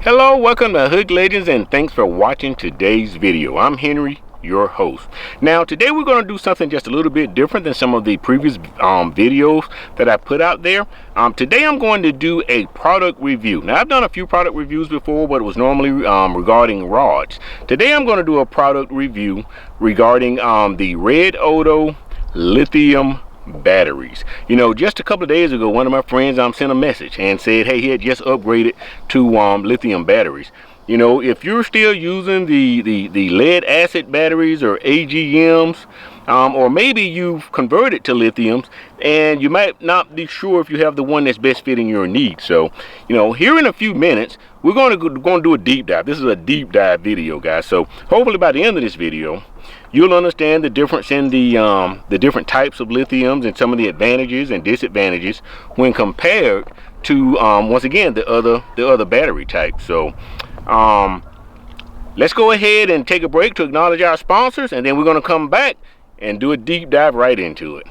Hello, welcome to Hood Legends, and thanks for watching today's video. I'm Henry, your host. Now today we're going to do something just a little bit different than some of the previous videos that I put out there. Today I'm going to do a product review. Now I've done a few product reviews before, but it was normally regarding rods. Today I'm going to do a product review regarding the Redodo lithium batteries. You know, just a couple of days ago, one of my friends sent a message and said, hey, he had just upgraded to lithium batteries. You know, if you're still using the lead acid batteries or AGMs, or maybe you've converted to lithiums and you might not be sure if you have the one that's best fitting your needs. So, you know, here in a few minutes, we're going to do a deep dive. This is a deep dive video, guys. So hopefully by the end of this video, you'll understand the difference in the different types of lithiums and some of the advantages and disadvantages when compared to once again the other battery types. So let's go ahead and take a break to acknowledge our sponsors, and then we're going to come back and do a deep dive right into it.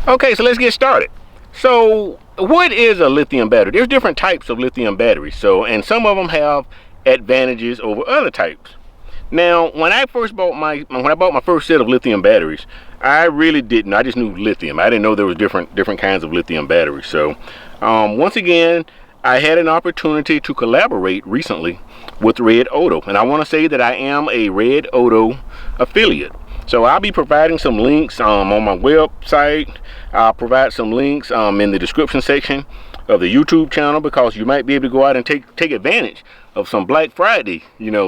Okay, so let's get started. So what is a lithium battery? There's different types of lithium batteries, and some of them have advantages over other types. Now, when I bought my first set of lithium batteries, I really didn't. I just knew lithium. I didn't know there was different kinds of lithium batteries. So once again, I had an opportunity to collaborate recently with Redodo, and I want to say that I am a Redodo affiliate. So I'll be providing some links on my website. I'll provide some links in the description section of the YouTube channel, because you might be able to go out and take advantage of some Black Friday,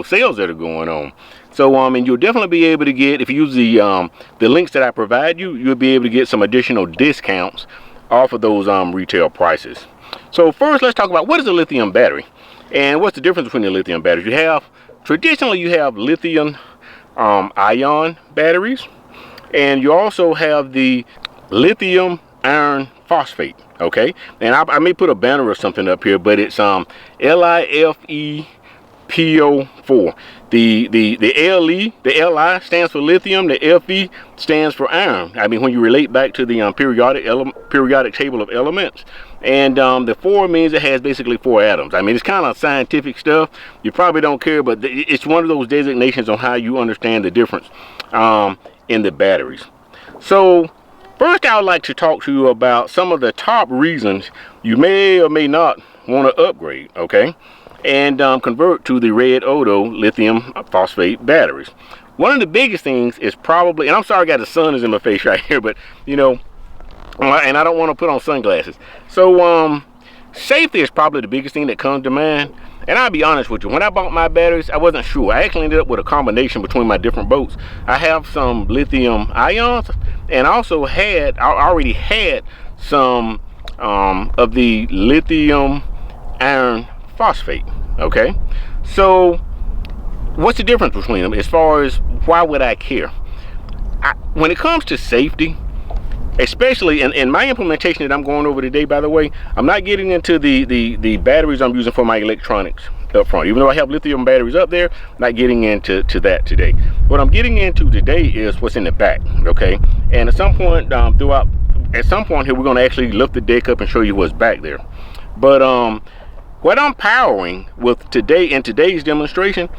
sales that are going on. So and you'll definitely be able to get, if you use the links that I provide you, you'll be able to get some additional discounts off of those retail prices. So first, let's talk about what is a lithium battery and what's the difference between the lithium batteries. Traditionally you have lithium ion batteries, and you also have the lithium iron phosphate. Okay, and I may put a banner or something up here, but it's LiFePO4. The LE, the Li stands for lithium, the Fe stands for iron. I mean, when you relate back to the periodic table of elements, and the 4 means it has basically 4 atoms. I mean, it's kind of scientific stuff. You probably don't care, but it's one of those designations on how you understand the difference in the batteries. So first, I would like to talk to you about some of the top reasons you may or may not want to upgrade, okay, and convert to the Redodo lithium phosphate batteries. One of the biggest things is probably, and I'm sorry, the sun is in my face right here, but and I don't want to put on sunglasses. So safety is probably the biggest thing that comes to mind. And I'll be honest with you, when I bought my batteries, I wasn't sure. I actually ended up with a combination between my different boats. I have some lithium ions, and I already had some of the lithium iron phosphate. Okay, so what's the difference between them as far as why would I care? When it comes to safety, especially in my implementation that I'm going over today, by the way, I'm not getting into the batteries I'm using for my electronics up front. Even though I have lithium batteries up there, I'm not getting into that today. What I'm getting into today is what's in the back, okay? And at some point here, we're going to actually lift the deck up and show you what's back there. But what I'm powering with today's demonstration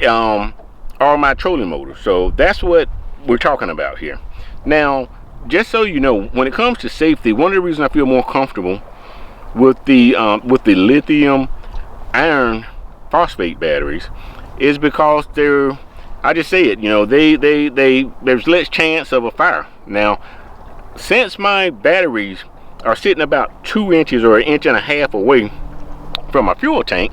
are my trolling motors. So that's what we're talking about here. Now, just so you know, when it comes to safety, one of the reasons I feel more comfortable with the lithium iron phosphate batteries is because I just say it, there's less chance of a fire. Now, since my batteries are sitting about 2 inches or 1.5 inches away from my fuel tank,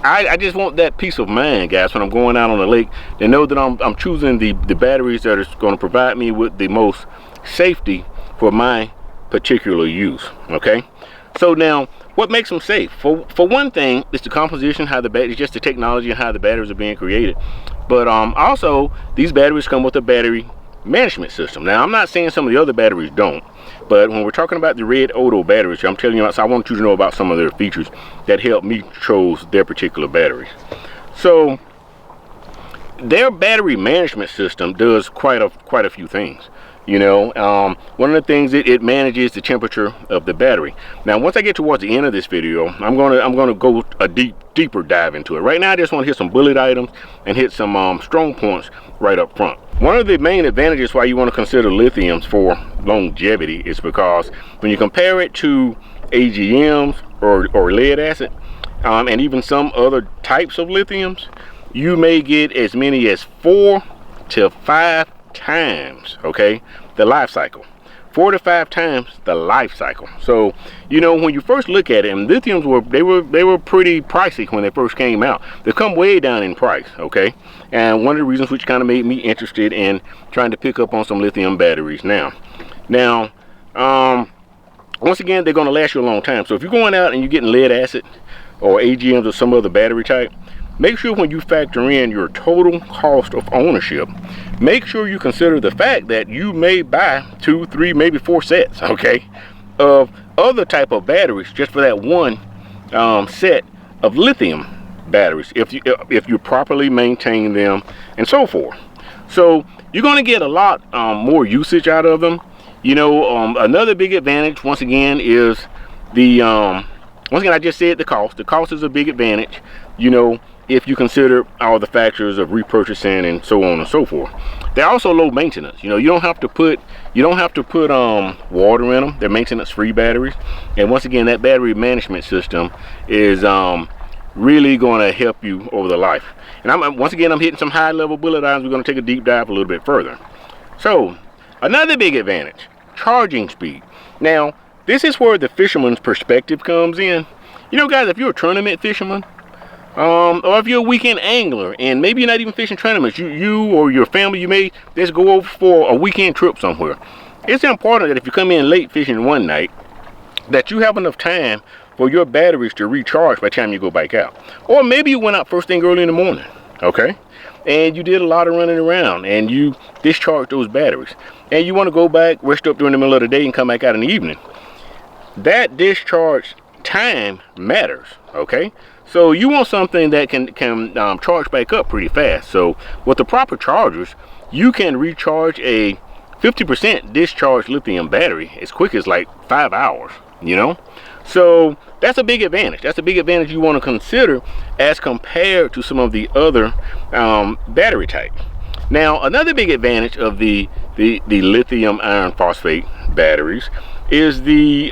I just want that peace of mind, guys, when I'm going out on the lake, to know that I'm choosing the batteries that are going to provide me with the most safety for my particular use. Okay, so now what makes them safe? For one thing, it's the composition, how the batteries, just the technology and how the batteries are being created. But also, these batteries come with a battery management system. Now, I'm not saying some of the other batteries don't, but when we're talking about the Redodo batteries, I'm telling you, so I want you to know about some of their features that help me choose their particular batteries. So their battery management system does quite a few things. You know, one of the things it manages the temperature of the battery. Now, once I get towards the end of this video, I'm gonna go a deeper dive into it. Right now, I just want to hit some bullet items and hit some strong points right up front. One of the main advantages why you want to consider lithiums for longevity is because when you compare it to AGMs or lead acid, and even some other types of lithiums, you may get as many as 4 to 5 times, okay, the life cycle. 4 to 5 times the life cycle. So, you know, when you first look at it, and lithiums were pretty pricey when they first came out. They've come way down in price, okay? And one of the reasons which kind of made me interested in trying to pick up on some lithium batteries now. Now, once again, they're going to last you a long time. So if you're going out and you're getting lead acid or AGMs or some other battery type, make sure when you factor in your total cost of ownership, make sure you consider the fact that you may buy 2, 3, maybe 4 sets, okay, of other type of batteries just for that one set of lithium batteries, if you properly maintain them and so forth. So you're going to get a lot more usage out of them. You know, another big advantage, once again, is the once again, I just said the cost. The cost is a big advantage, you know, if you consider all the factors of repurchasing and so on and so forth. They're also low maintenance. You know, you don't have to put water in them. They're maintenance-free batteries. And once again, that battery management system is really going to help you over the life. And once again, I'm hitting some high-level bullet items. We're going to take a deep dive a little bit further. So, another big advantage, charging speed. Now, this is where the fisherman's perspective comes in. You know, guys, if you're a tournament fisherman, or if you're a weekend angler and maybe you're not even fishing tournaments, you or your family, you may just go over for a weekend trip somewhere. It's important that if you come in late fishing one night, that you have enough time for your batteries to recharge by the time you go back out. Or maybe you went out first thing early in the morning, okay, and you did a lot of running around and you discharged those batteries, and you want to go back, rest up during the middle of the day and come back out in the evening. That discharge time matters, okay? So you want something that can charge back up pretty fast. So with the proper chargers, you can recharge a 50% discharged lithium battery as quick as like 5 hours, you know? So that's a big advantage. That's a big advantage you want to consider as compared to some of the other battery types. Now, another big advantage of the lithium iron phosphate batteries is the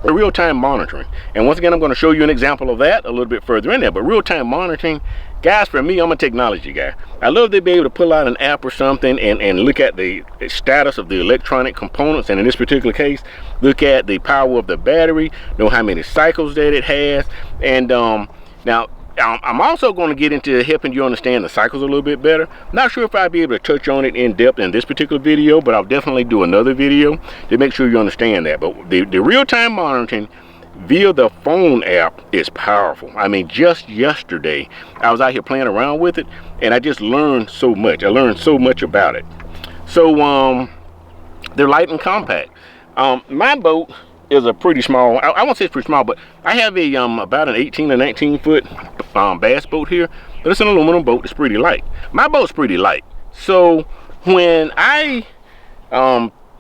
real-time monitoring. And once again, I'm going to show you an example of that a little bit further in there. But real-time monitoring, guys, for me, I'm a technology guy. I love to be able to pull out an app or something and look at the status of the electronic components, and in this particular case, look at the power of the battery, know how many cycles that it has. And now I'm also going to get into helping you understand the cycles a little bit better. Not sure if I'll be able to touch on it in depth in this particular video, but I'll definitely do another video to make sure you understand that. But the real-time monitoring via the phone app is powerful. I mean, just yesterday I was out here playing around with it and I just learned so much. I learned so much about it. So they're light and compact. My boat is a pretty small, I won't say it's pretty small, but I have a about an 18 or 19 foot bass boat here, but it's an aluminum boat. It's pretty light. My boat's pretty light. So when I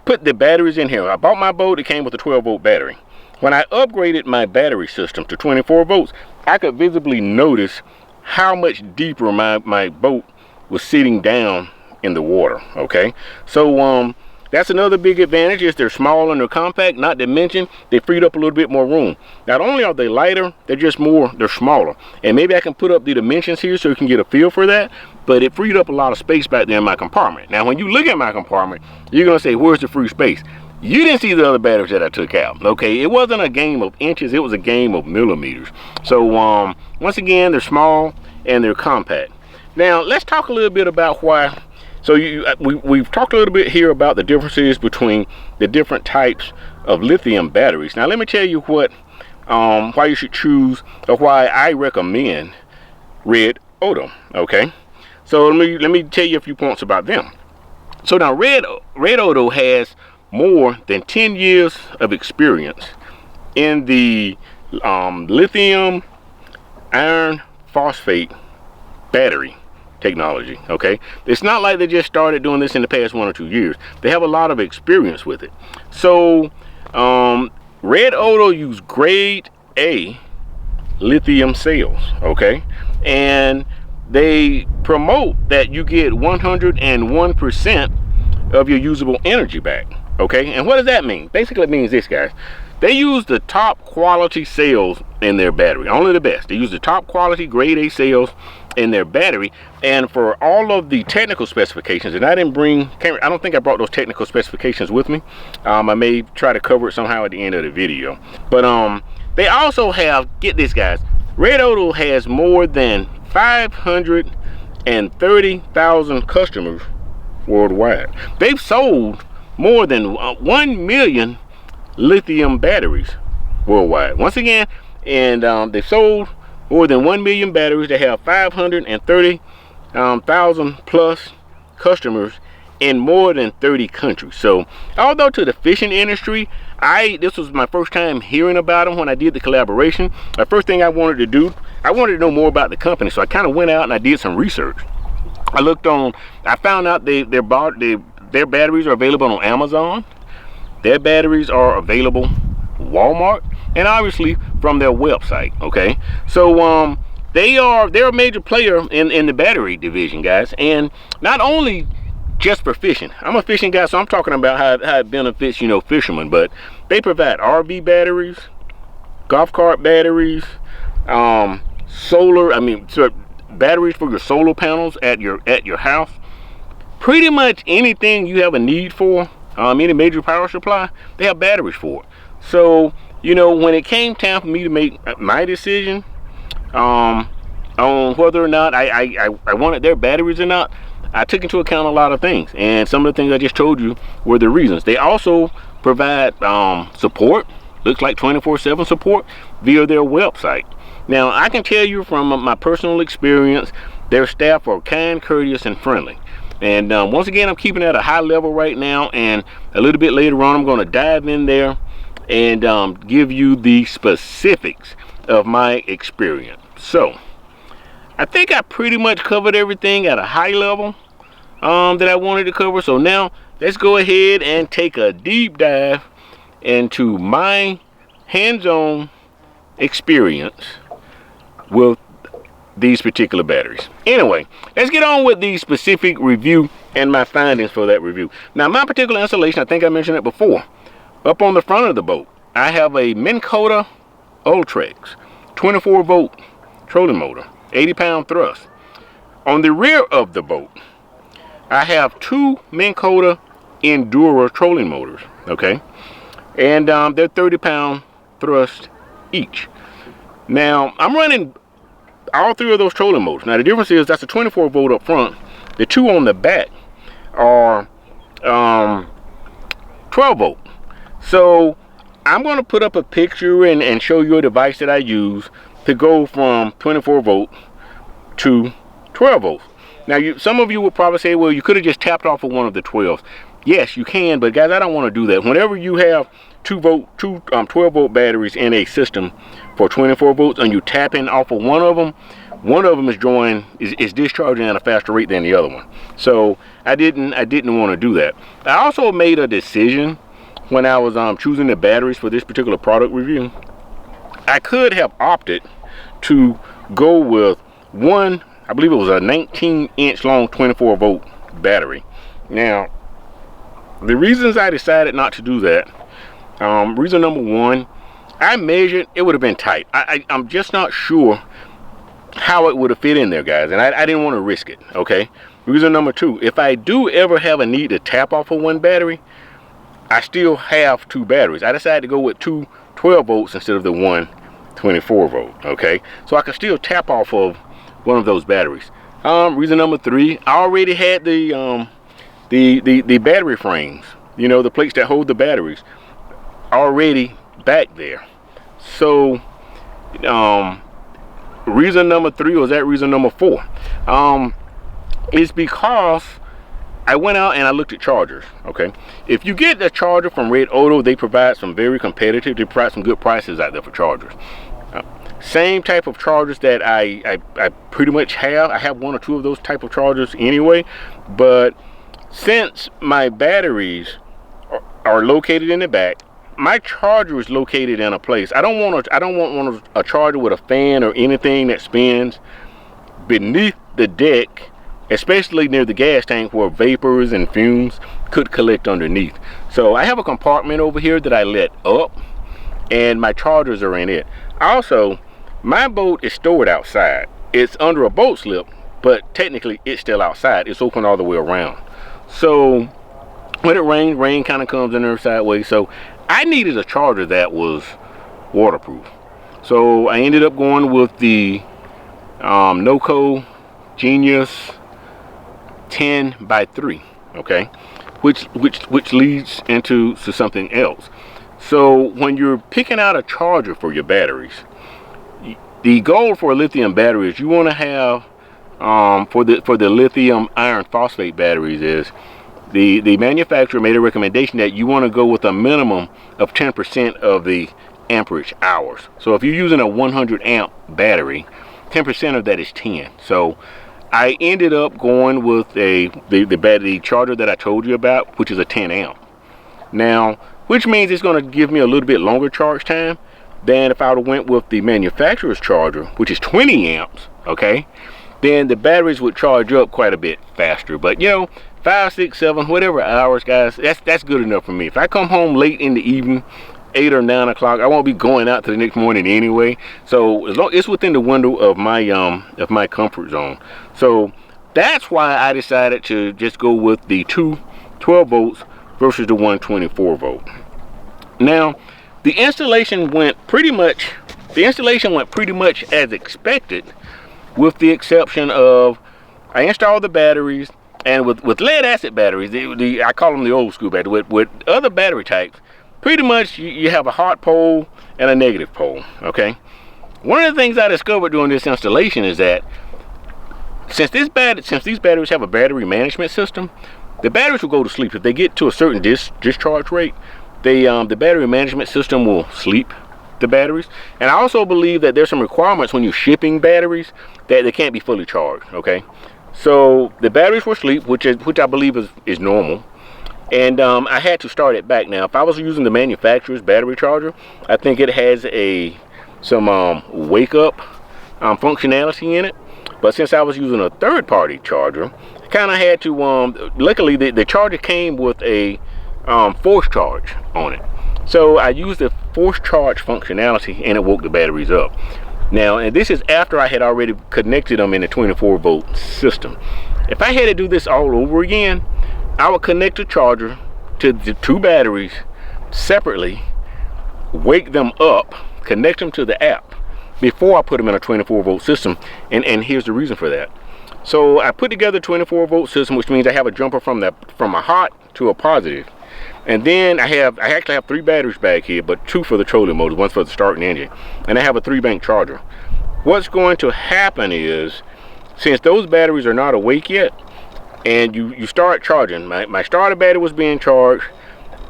put the batteries in here, I bought my boat, it came with a 12-volt battery. When I upgraded my battery system to 24 volts, I could visibly notice how much deeper my boat was sitting down in the water, okay? So that's another big advantage, is they're small and they're compact, not to mention they freed up a little bit more room. Not only are they lighter, they're smaller. And maybe I can put up the dimensions here so you can get a feel for that, but it freed up a lot of space back there in my compartment. Now, when you look at my compartment, you're gonna say, where's the free space? You didn't see the other batteries that I took out, okay? It wasn't a game of inches, it was a game of millimeters. So once again, they're small and they're compact. Now, let's talk a little bit about why. So we've talked a little bit here about the differences between the different types of lithium batteries. Now let me tell you what, why you should choose, or why I recommend Redodo. Okay, so let me tell you a few points about them. So now Redodo has more than 10 years of experience in the lithium iron phosphate battery technology. Okay, it's not like they just started doing this in the past 1 or 2 years. They have a lot of experience with it. So Redodo use grade A lithium cells, okay, and they promote that you get 101% of your usable energy back. Okay, and what does that mean? Basically it means this, guys. They use the top quality cells in their battery, only the best. They use the top quality grade A cells in their battery, and for all of the technical specifications, and I don't think I brought those technical specifications with me. I may try to cover it somehow at the end of the video. But they also have, get this, guys, Redodo has more than 530,000 customers worldwide. They've sold more than 1 million lithium batteries worldwide. Once again, and they've sold more than 1 million batteries. They have 530,000 plus customers in more than 30 countries. So although to the fishing industry, this was my first time hearing about them when I did the collaboration. The first thing I wanted to do, I wanted to know more about the company, so I kind of went out and I did some research. I found out their batteries are available on Amazon. Their batteries are available Walmart, and obviously from their website. Okay, so they're a major player in the battery division, guys, and not only just for fishing. I'm a fishing guy, so I'm talking about how it benefits, fishermen, but they provide RV batteries, golf cart batteries, batteries for your solar panels at your house. Pretty much anything you have a need for, any major power supply, they have batteries for it. So when it came time for me to make my decision on whether or not I wanted their batteries or not, I took into account a lot of things, and some of the things I just told you were the reasons. They also provide support, looks like 24/7 support via their website. Now I can tell you from my personal experience, their staff are kind, courteous, and friendly. And once again, I'm keeping it at a high level right now, and a little bit later on I'm going to dive in there and give you the specifics of my experience. So I think I pretty much covered everything at a high level that I wanted to cover. So now let's go ahead and take a deep dive into my hands-on experience with these particular batteries. Anyway, let's get on with the specific review and my findings for that review. Now, my particular installation, I think I mentioned it before. Up on the front of the boat, I have a Minn Kota Ultrex 24-volt trolling motor, 80-pound thrust. On the rear of the boat, I have 2 Minn Kota Endura trolling motors, okay? And they're 30-pound thrust each. Now, I'm running all 3 of those trolling motors. Now, the difference is that's a 24-volt up front. The 2 on the back are 12-volt. So I'm going to put up a picture and show you a device that I use to go from 24-volt to 12-volt. Now, some of you will probably say, well, you could have just tapped off of one of the 12s. Yes, you can, but guys, I don't want to do that. Whenever you have 12-volt batteries in a system for 24 volts, and you tap in off of one of them is discharging at a faster rate than the other one. So I didn't want to do that. I also made a decision when I was choosing the batteries for this particular product review. I could have opted to go with one, I believe it was a 19-inch long 24-volt battery. Now, the reasons I decided not to do that, reason number one, I measured, it would have been tight. I'm just not sure how it would have fit in there, guys, and I didn't want to risk it, okay? Reason number two, if I do ever have a need to tap off of one battery, I still have 2 batteries. I decided to go with 2 12 volts instead of the one 24 volt, okay? So I can still tap off of one of those batteries. Reason number three, I already had the battery frames, the plates that hold the batteries, already back there. So reason number three, or was that reason number four, is because I went out and I looked at chargers. Okay, if you get the charger from Redodo, they provide some very competitive, they provide some good prices out there for chargers. same type of chargers that I pretty much have. I have one or two of those type of chargers anyway, but since my batteries are located in the back, my charger is located in a place. I don't want a charger with a fan or anything that spins beneath the deck, especially near the gas tank where vapors and fumes could collect underneath. So I have a compartment over here that I let up, and my chargers are in it. Also, my boat is stored outside. It's under a boat slip, but technically it's still outside. It's open all the way around. So when it rains, rain kind of comes in there sideways. So I needed a charger that was waterproof. So I ended up going with the Noco Genius 10x3, okay, which leads into something else. So when you're picking out a charger for your batteries, the goal for a lithium battery is you want to have for the lithium iron phosphate batteries is the manufacturer made a recommendation that you want to go with a minimum of 10% of the amperage hours. So if you're using a 100 amp battery, 10% of that is 10. So I ended up going with the battery charger that I told you about, which is a 10 amp. Now, which means it's going to give me a little bit longer charge time than if I would have went with the manufacturer's charger, which is 20 amps, okay? Then the batteries would charge up quite a bit faster. But you know, 5, 6, 7, whatever hours, guys, that's good enough for me. If I come home late in the evening, 8 or 9 o'clock, I won't be going out to the next morning anyway. So as long it's within the window of my comfort zone. So that's why I decided to just go with the two 12 volts versus the 124 volt. Now, the installation went pretty much as expected, with the exception of I installed the batteries, and with lead acid batteries, I call them the old school battery. With other battery types, pretty much you have a hot pole and a negative pole, okay? One of the things I discovered during this installation is that since these batteries have a battery management system, the batteries will go to sleep. If they get to a certain discharge rate, the battery management system will sleep the batteries. And I also believe that there's some requirements when you're shipping batteries that they can't be fully charged, okay? So the batteries were asleep, which I believe is normal. And I had to start it back. Now, if I was using the manufacturer's battery charger, I think it has some wake up functionality in it. But since I was using a third-party charger, I kind of had to, luckily the charger came with a force charge on it. So I used the force charge functionality and it woke the batteries up. Now, and this is after I had already connected them in the 24 volt system. If I had to do this all over again, I would connect the charger to the two batteries separately, wake them up, connect them to the app before I put them in a 24 volt system. And here's the reason for that. So I put together a 24 volt system, which means I have a jumper from a hot to a positive. And then I actually have 3 batteries back here, but 2 for the trolling motor, 1 for the starting engine. And I have a 3-bank charger. What's going to happen is, since those batteries are not awake yet, and you start charging, my starter battery was being charged,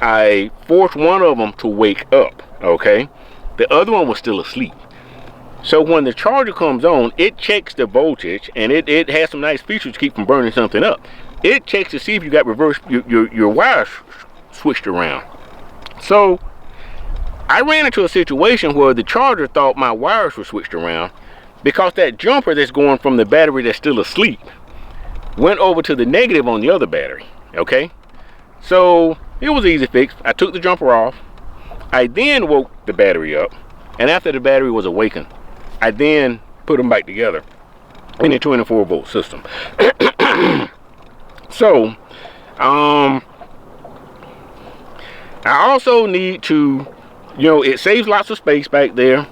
I forced one of them to wake up, okay? The other one was still asleep. So when the charger comes on, it checks the voltage, and it has some nice features to keep from burning something up. It checks to see if you got your wires switched around. So I ran into a situation where the charger thought my wires were switched around because that jumper that's going from the battery that's still asleep went over to the negative on the other battery, okay? So it was an easy fix. I took the jumper off. I then woke the battery up, and after the battery was awakened, I then put them back together in a 24 volt system. So I also need to, it saves lots of space back there.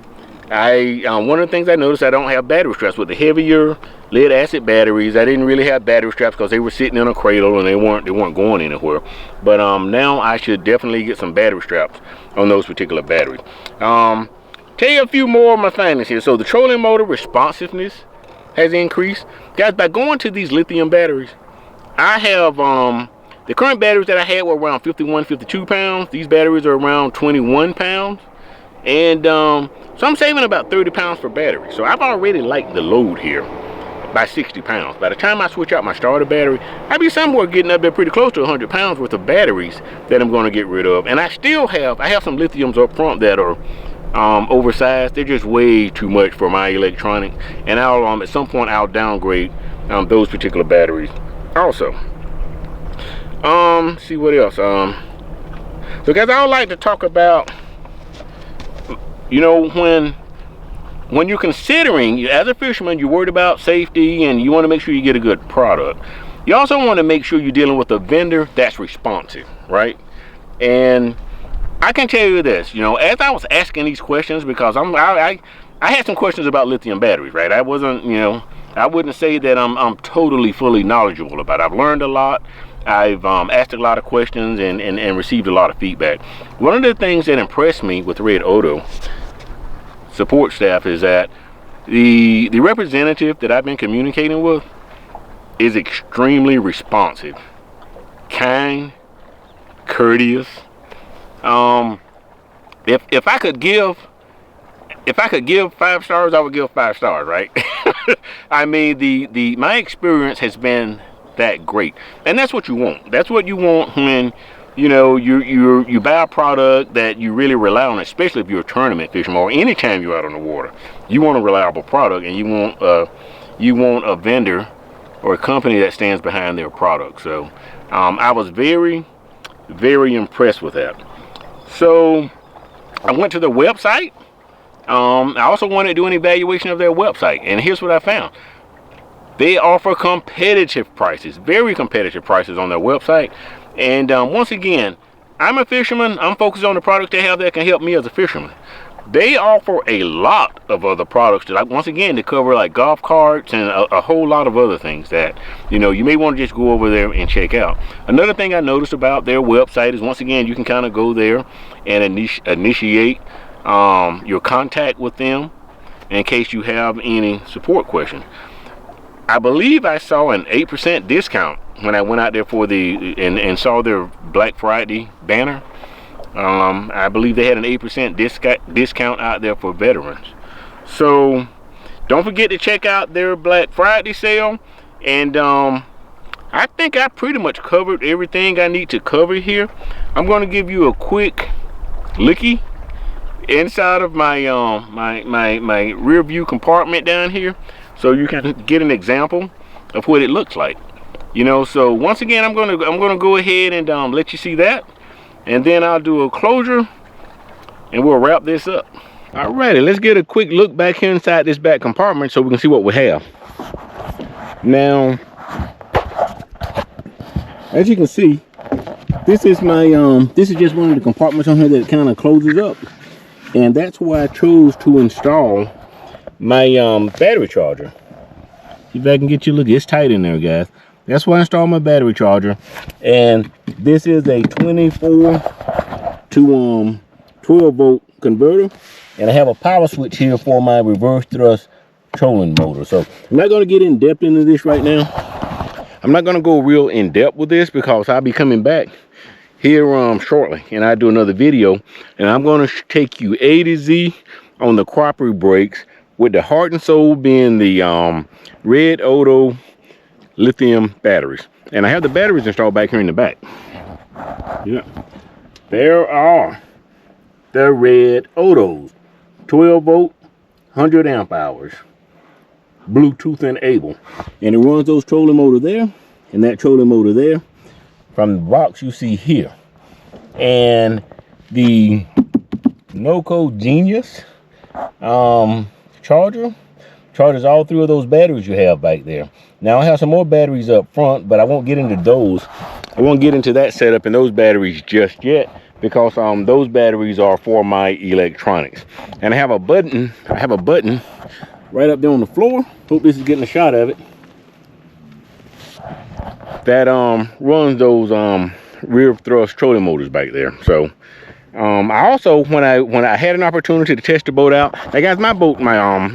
One of the things I noticed, I don't have battery straps. With the heavier lead acid batteries, I didn't really have battery straps because they were sitting in a cradle and they weren't going anywhere. But now I should definitely get some battery straps on those particular batteries. Tell you a few more of my findings here. So the trolling motor responsiveness has increased. Guys, by going to these lithium batteries, I have the current batteries that I had were around 51, 52 pounds. These batteries are around 21 pounds. And so I'm saving about 30 pounds for battery. So I've already liked the load here by 60 pounds. By the time I switch out my starter battery, I'll be somewhere getting up there pretty close to 100 pounds worth of batteries that I'm going to get rid of. And I have some lithiums up front that are oversized. They're just way too much for my electronics, and I'll at some point I'll downgrade those particular batteries also. See what else. So guys, I would like to talk about, you know, when you're considering, as a fisherman, you're worried about safety and you want to make sure you get a good product. You also want to make sure you're dealing with a vendor that's responsive, right? And I can tell you this, you know, as I was asking these questions, because I had some questions about lithium batteries, right? I wasn't, you know, I wouldn't say that I'm totally fully knowledgeable about it. I've learned a lot. I've asked a lot of questions and received a lot of feedback. One of the things that impressed me with Redodo support staff is that the representative that I've been communicating with is extremely responsive, kind, courteous. If I could give 5 stars, I would give 5 stars, right? I mean, my experience has been that great, and that's what you want. That's what you want when, you know, you buy a product that you really rely on, especially if you're a tournament fisherman or anytime you're out on the water. You want a reliable product, and you want a vendor or a company that stands behind their product. So I was very, very impressed with that. So I went to their website. I also wanted to do an evaluation of their website, and here's what I found. They offer competitive prices, very competitive prices on their website. And once again, I'm a fisherman. I'm focused on the products they have that can help me as a fisherman. They offer a lot of other products that, once again, they cover like golf carts and a whole lot of other things that, you know, you may want to just go over there and check out. Another thing I noticed about their website is, once again, you can kind of go there and initiate your contact with them in case you have any support questions. I believe I saw an 8% discount when I went out there for and saw their Black Friday banner. I believe they had an 8% discount out there for veterans. So don't forget to check out their Black Friday sale. And I think I pretty much covered everything I need to cover here. I'm going to give you a quick looky inside of my my rear view compartment down here, so you can get an example of what it looks like. You know, so once again, I'm gonna go ahead and let you see that, and then I'll do a closure and we'll wrap this up. Alrighty, let's get a quick look back here inside this back compartment so we can see what we have. Now, as you can see, this is my this is just one of the compartments on here that kind of closes up, and that's why I chose to install my battery charger. See if I can get you a look. It's tight in there, guys. That's why I installed my battery charger. And this is a 24 to 12 volt converter, and I have a power switch here for my reverse thrust trolling motor. So I'm not going to get in depth into this right now. I'm not going to go real in depth with this because I'll be coming back here shortly, and I do another video, and I'm going to take you A to Z on the croppery brakes, with the heart and soul being the Redodo lithium batteries. And I have the batteries installed back here in the back. Yeah, there are the Redodos, 12 volt, 100 amp hours, Bluetooth enabled, and it runs those trolling motor there and that trolling motor there from the box you see here. And the NoCo Genius charges all 3 of those batteries you have back there. Now I have some more batteries up front, but I won't get into those. I won't get into that setup and those batteries just yet, because those batteries are for my electronics. And I have a button right up there on the floor. Hope this is getting a shot of it. That runs those rear thrust trolling motors back there. So I also, when I had an opportunity to test the boat out, now guys, my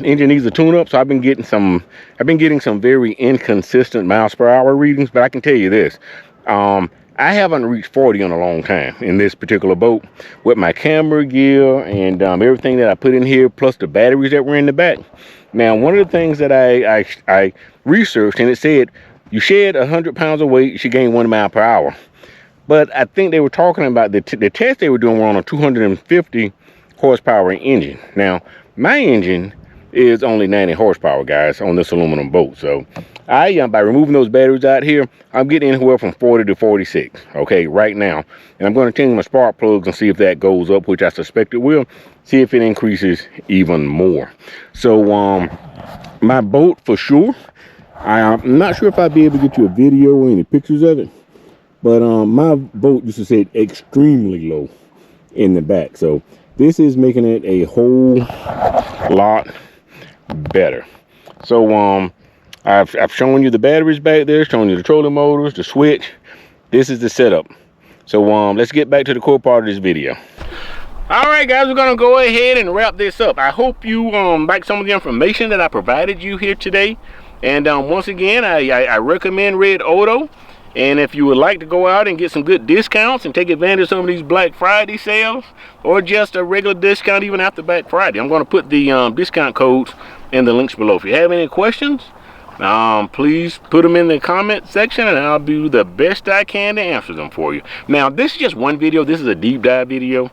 engine needs a tune up, so I've been getting some very inconsistent miles per hour readings. But I can tell you this, I I haven't reached 40 in a long time in this particular boat with my camera gear and everything that I put in here, plus the batteries that were in the back. Now, one of the things that I researched, and it said you shed 100 pounds of weight, you should gain 1 mile per hour. But I think they were talking about the test they were doing were on a 250 horsepower engine. Now, my engine is only 90 horsepower, guys, on this aluminum boat. So by removing those batteries out here, I'm getting anywhere from 40 to 46, okay, right now. And I'm going to change my spark plugs and see if that goes up, which I suspect it will. See if it increases even more. So my boat, for sure, I'm not sure if I'll be able to get you a video or any pictures of it, but my boat just said extremely low in the back. So this is making it a whole lot better. So I've shown you the batteries back there, shown you the trolling motors, the switch. This is the setup. So let's get back to the core part of this video. All right, guys, we're gonna go ahead and wrap this up. I hope you like some of the information that I provided you here today. And once again, I recommend Redodo. And if you would like to go out and get some good discounts and take advantage of some of these Black Friday sales, or just a regular discount even after Black Friday, I'm going to put the discount codes in the links below. If you have any questions, please put them in the comment section and I'll do the best I can to answer them for you. Now, this is just one video. This is a deep dive video.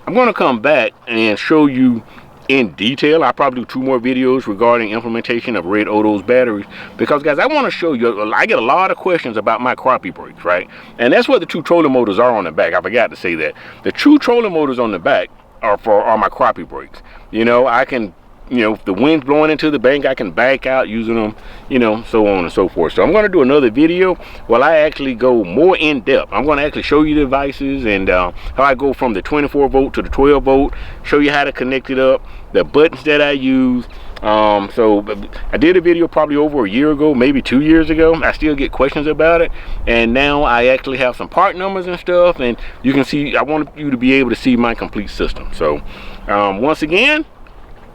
I'm going to come back and show you in detail. I'll probably do 2 more videos regarding implementation of Redodo's batteries, because, guys, I want to show you, I get a lot of questions about my crappie brakes, right? And that's what the 2 trolling motors are on the back. I forgot to say that. The 2 trolling motors on the back are my crappie brakes. You know, I can, you know, if the wind's blowing into the bank, I can back out using them, you know, so on and so forth. So I'm going to do another video where I actually go more in depth. I'm going to actually show you the devices and how I go from the 24 volt to the 12 volt, show you how to connect it up, the buttons that I use. So I did a video probably over a year ago, maybe 2 years ago. I still get questions about it, and now I actually have some part numbers and stuff, and you can see, I want you to be able to see my complete system. So once again,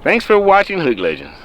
thanks for watching Hook Legends.